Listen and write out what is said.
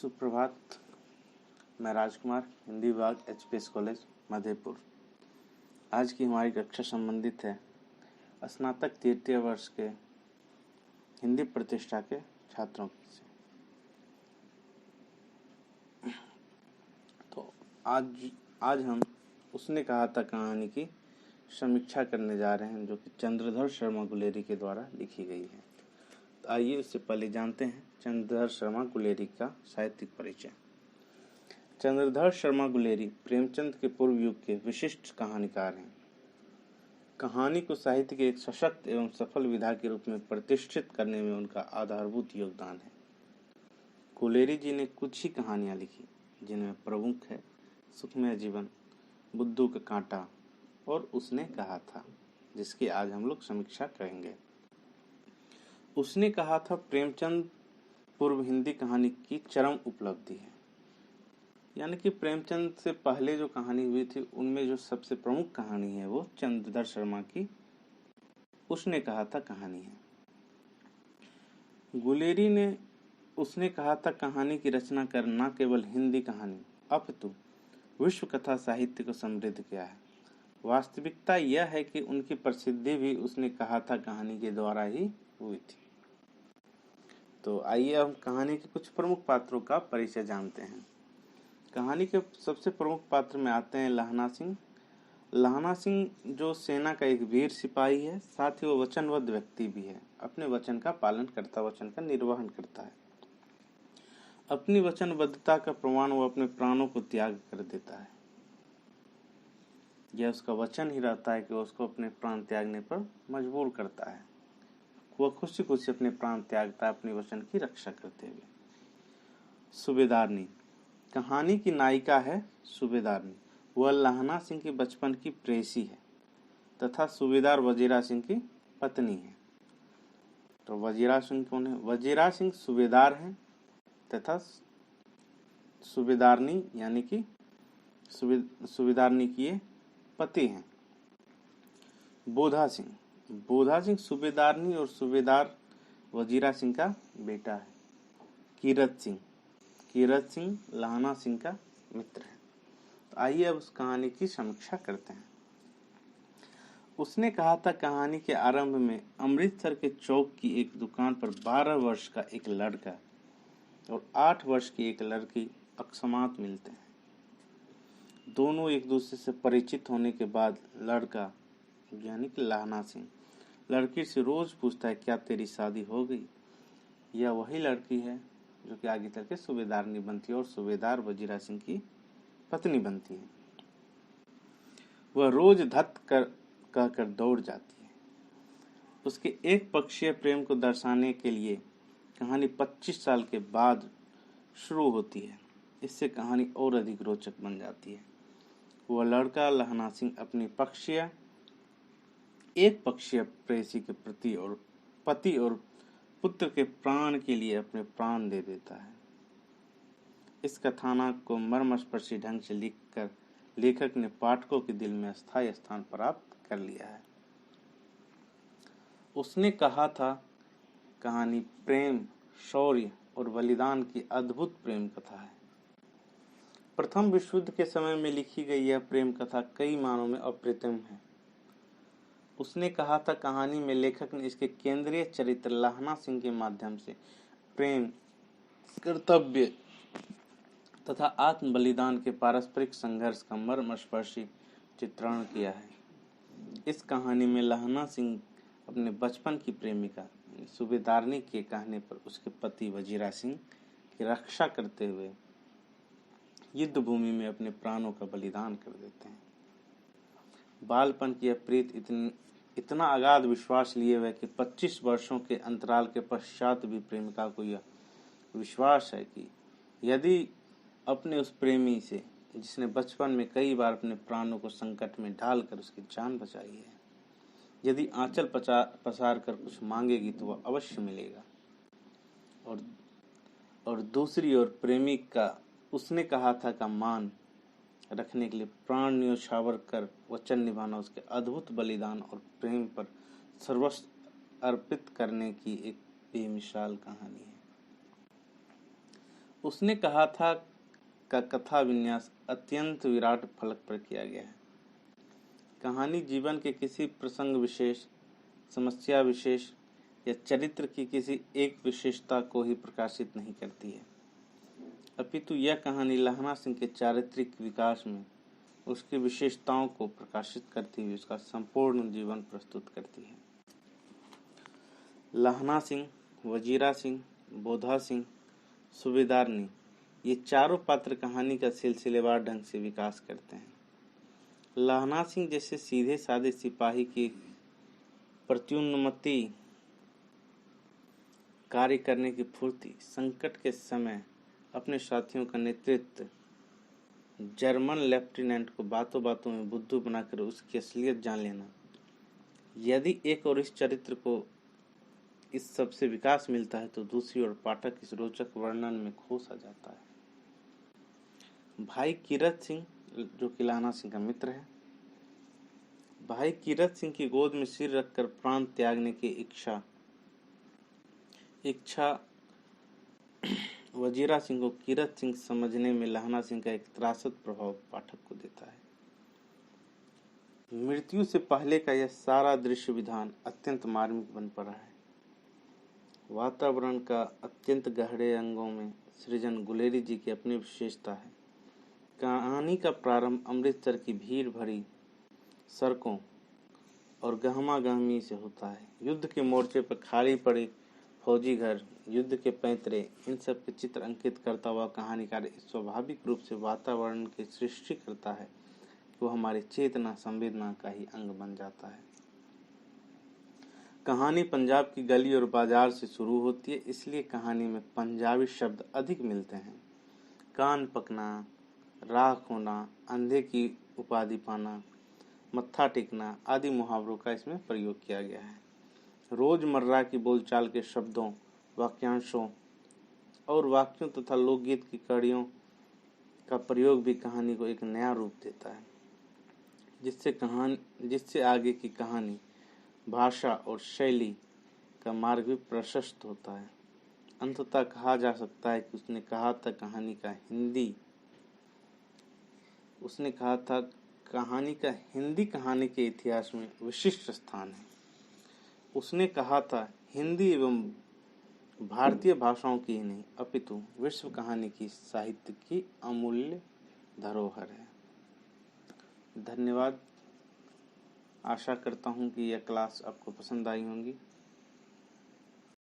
सुप्रभात। मैं राजकुमार, हिंदी विभाग एचपीएस कॉलेज मधेपुर। आज की हमारी कक्षा संबंधित है स्नातक तृतीय वर्ष के हिंदी प्रतिष्ठा के छात्रों से। तो आज हम उसने कहा था कहानी की समीक्षा करने जा रहे हैं, जो कि चंद्रधर शर्मा गुलेरी के द्वारा लिखी गई है। तो आइए उससे पहले जानते हैं चंद्रधर शर्मा गुलेरी का साहित्यिक परिचय। चंद्रधर शर्मा गुलेरी प्रेमचंद के पूर्व युग के विशिष्ट कहानीकार हैं। कहानी को साहित्य के एक सशक्त एवं सफल विधा के रूप में प्रतिष्ठित करने में उनका आधारभूत योगदान है। गुलेरी जी ने कुछ ही कहानियां लिखी, जिनमें प्रमुख है सुखमय जीवन, बुद्धू का कांटा और उसने कहा था, जिसकी आज हम लोग समीक्षा करेंगे। उसने कहा था प्रेमचंद पूर्व हिंदी कहानी की चरम उपलब्धि है। यानी कि प्रेमचंद से पहले जो कहानी हुई थी उनमें जो सबसे प्रमुख कहानी है वो चंद्रधर शर्मा की उसने कहा था कहानी है। गुलेरी ने उसने कहा था कहानी की रचना कर न केवल हिंदी कहानी अपितु विश्व कथा साहित्य को समृद्ध किया है। वास्तविकता यह है कि उनकी प्रसिद्धि भी उसने कहा था कहानी के द्वारा ही हुई थी। तो आइए हम कहानी के कुछ प्रमुख पात्रों का परिचय जानते हैं। कहानी के सबसे प्रमुख पात्र में आते हैं लहना सिंह। लहना सिंह जो सेना का एक वीर सिपाही है, साथ ही वो वचनबद्ध व्यक्ति भी है। अपने वचन का पालन करता, वचन का निर्वहन करता है। अपनी वचनबद्धता का प्रमाण वो अपने प्राणों को त्याग कर देता है। यह उसका वचन ही रहता है कि वो उसको अपने प्राण त्यागने पर मजबूर करता है। वह खुशी खुशी अपने प्राण त्यागता है, अपने वचन की रक्षा करते हुए। सूबेदारनी कहानी की नायिका है। सूबेदारनी वह लहना सिंह की बचपन की प्रेयसी है तथा सूबेदार वजीरा सिंह की पत्नी है। तो वजीरा सिंह कौन है? वजीरा सिंह सूबेदार हैं तथा सूबेदारनी यानी कि सूबेदारनी की ये पति हैं। बोधा सिंह सूबेदारनी और सूबेदार वजीरा सिंह का बेटा है। कीरत सिंह लहना सिंह का मित्र है। तो आइए अब उस कहानी की समीक्षा करते हैं। उसने कहा था कहानी के आरंभ में अमृतसर के चौक की एक दुकान पर 12 वर्ष का एक लड़का और 8 वर्ष की एक लड़की अकस्मात मिलते हैं। दोनों एक दूसरे से परिचित होने के बाद लड़का यानी कि लहना सिंह लड़की से रोज पूछता है, क्या तेरी शादी हो गई? यह वही लड़की है जो कि आगे चल के सूबेदारनी बनती है और सूबेदार वजीरा सिंह की पत्नी बनती है। वह रोज धत कहकर दौड़ जाती है। उसके एक पक्षीय प्रेम को दर्शाने के लिए कहानी 25 साल के बाद शुरू होती है। इससे कहानी और अधिक रोचक बन जाती है। वह लड़का लहना सिंह अपनी एक पक्षीय प्रेयसी के प्रति और पति और पुत्र के प्राण के लिए अपने प्राण दे देता है। इस कथानक को मर्मस्पर्शी ढंग से लिखकर लेखक ने पाठकों के दिल में स्थायी स्थान प्राप्त कर लिया है। उसने कहा था कहानी प्रेम, शौर्य और बलिदान की अद्भुत प्रेम कथा है। प्रथम विश्व युद्ध के समय में लिखी गई यह प्रेम कथा कई मानों में अप्रतिम है। उसने कहा था कहानी में लेखक ने इसके केंद्रीय चरित्र लहना सिंह के माध्यम से प्रेम, कर्तव्य तथा आत्म बलिदान के पारस्परिक संघर्ष का मर्मस्पर्शी चित्रण किया है। इस कहानी में लहना सिंह अपने बचपन की प्रेमिका सूबेदारनी के कहने पर उसके पति वजीरा सिंह की रक्षा करते हुए युद्ध भूमि में अपने प्राणों का बलिदान कर देते हैं। बालपन की यह प्रीत इतना अगाध विश्वास लिए हुए कि 25 वर्षों के अंतराल के पश्चात भी प्रेमिका को यह विश्वास है कि यदि अपने उस प्रेमी से जिसने बचपन में कई बार अपने प्राणों को संकट में डालकर उसकी जान बचाई है, यदि आंचल पसार कर कुछ मांगेगी तो वह अवश्य मिलेगा। और दूसरी ओर प्रेमी का उसने कहा था का मान रखने के लिए प्राण न्योछावर कर वचन निभाना उसके अद्भुत बलिदान और प्रेम पर सर्वस्व अर्पित करने की एक बेमिसाल कहानी है। उसने कहा था का कथा विन्यास अत्यंत विराट फलक पर किया गया है। कहानी जीवन के किसी प्रसंग विशेष, समस्या विशेष या चरित्र की किसी एक विशेषता को ही प्रकाशित नहीं करती है, अपितु यह कहानी लहना सिंह के चारित्रिक विकास में उसकी विशेषताओं को प्रकाशित करती हुई उसका संपूर्ण जीवन प्रस्तुत करती है। लहना सिंह, वजीरा सिंह, बोधा सिंह, सूबेदारनी, ये चारों पात्र कहानी का सिलसिलेवार ढंग से विकास करते हैं। लहना सिंह जैसे सीधे साधे सिपाही की प्रत्युन्नति, कार्य करने की फुर्ती, संकट के समय अपने साथियों का नेतृत्व, जर्मन लेफ्टिनेंट को बातों बातों में बुद्धू बनाकर उसकी असलियत जान लेना, यदि एक और इस चरित्र को इस सब से विकास मिलता है तो दूसरी ओर पाठक इस रोचक वर्णन में खो सा जाता है। भाई कीरत सिंह, जो कि लहना सिंह का मित्र है, भाई कीरत सिंह की गोद में सिर रखकर प्राण त्यागने की इच्छा वजीरा सिंह को कीरत सिंह समझने में लहना सिंह का एक त्रासद प्रभाव पाठक को देता है। मृत्यु से पहले का यह सारा दृश्य विधान अत्यंत मार्मिक बन पड़ा है। वातावरण का अत्यंत गहरे अंगों में सृजन गुलेरी जी की अपनी विशेषता है। कहानी का प्रारंभ अमृतसर की भीड़ भरी सड़कों और गहमा गहमी से होता है। युद्ध के मोर्चे पर खाली पड़े फौजी घर, युद्ध के पैंतरे, इन सब के चित्र अंकित करता हुआ कहानीकार स्वाभाविक रूप से वातावरण की सृष्टि करता है कि वो हमारी चेतना संवेदना का ही अंग बन जाता है। कहानी पंजाब की गली और बाजार से शुरू होती है, इसलिए कहानी में पंजाबी शब्द अधिक मिलते हैं। कान पकना, राख होना, अंधे की उपाधि पाना, मत्था टेकना आदि मुहावरों का इसमें प्रयोग किया गया है। रोजमर्रा की बोलचाल के शब्दों, वाक्यांशों और वाक्यों तथा लोकगीत की कड़ियों का प्रयोग भी कहानी को एक नया रूप देता है, जिससे आगे की कहानी, भाषा और शैली का मार्ग भी प्रशस्त होता है। अंततः कहा जा सकता है कि उसने कहा था कहानी का हिंदी कहानी के इतिहास में विशिष्ट स्थान है। उसने कहा था हिंदी एवं भारतीय भाषाओं की ही नहीं अपितु विश्व कहानी की साहित्य की अमूल्य धरोहर है। धन्यवाद। आशा करता हूँ कि यह क्लास आपको पसंद आई होंगी।